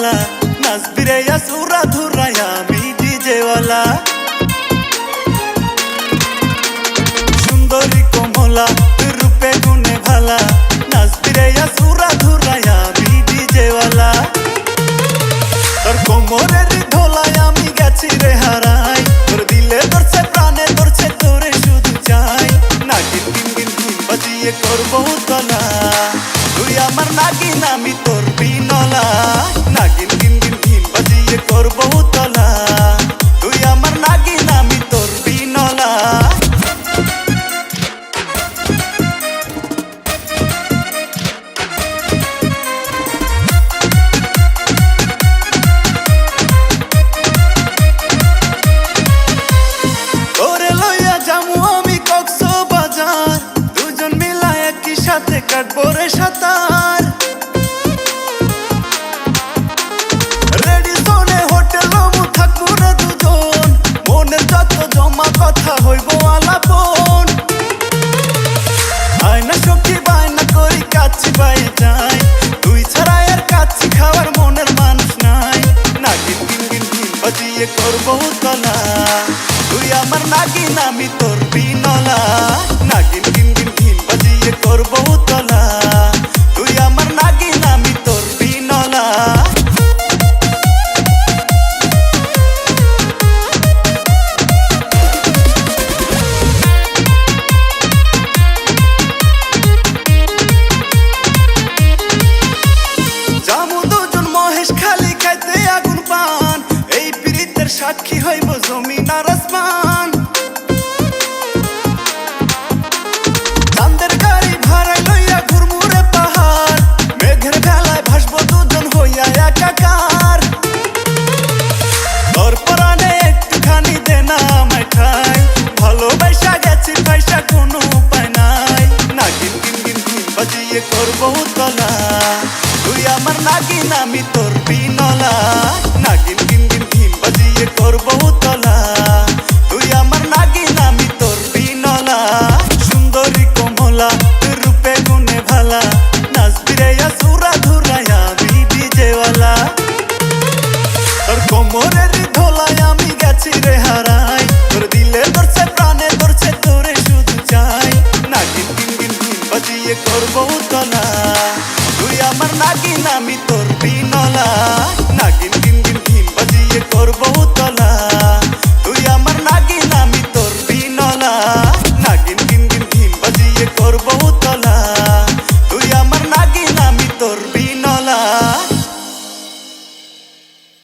ভালা নাচবি রে সুরা ধুরাই আমি ডিজেওয়ালা সুন্দরী কমলা রূপে গুণে ভালা নাচবি রে সুরা ধুরাই আমি ডিজেওয়ালা তোর কোমরের ধোলাই আমি গেছি রে হারাই তোর দিলে ধরছে প্রাণে ধরছে তোরে শুধু চাই নাগিন গিন গিন গিন বাজিয়ে করবো তলা তুই আমার নাগিন আমি তোর বিনলা নাগিন গিন গিন গিন বাজিয়ে করবো তলা তুই আমার নাগিন আমি তোর বিনলা সাথে কাটবো রে সাঁতার রেডি সোনে হোটেল রুমু থাকবো রে দুজন মনের যত জমা কথা হইব আলাপন আয়না সখী বায়না করি কাচ্ছি বাই যাই তুই ছাড়া আর কাচ্ছি খাওয়ার মনের মানুষ নাই নাগিন গিন গিন গিন বাজিয়ে করবো তলা তুই আমার নাগিন আমি তোর বিনলা নাগিন গিন গিন গিন বাজিয়ে করবো তলা তুই আমার নাগিন আমি তোর বিনলা জামু দুজন মহেশ খালি খাইতে আগুন পান এই পীড়িতের সাক্ষী হইব জমিন আর আসমান চাঁদের গাড়ি ভাড়াই লইয়া ঘুরমুরে পাহাড় মেঘের ভেলায় ভাসবো দুজন হইয়া একাকার তোর পরাণে একটুখানি দে না আমায় ঠাই ভালোবাসা গেছি পয়সা কোনো উপায় নাই নাগিন গিন গিন গিন বাজিয়ে করবো তলা তুই আমার নাগিন আমি তোর বিনলা নাগিন গিন গিন গিন বাজিয়ে করবো তলা তুই আমার নাগিন আমি তোর বিনলা সুন্দরী কমলা রূপে গুণে ভালা নাচবি রে সুরা ধুরাই আমি ডিজেওয়ালা তোর কোমরের ধোলাই আমি গেছি রে হারাই তোর দিলে ধরছে প্রাণে ধরছে তোরে শুধু চাই নাগিন গিন গিন গিন বাজিয়ে করবো তলা তুই আমার নাগিন আমি তোর বিনলা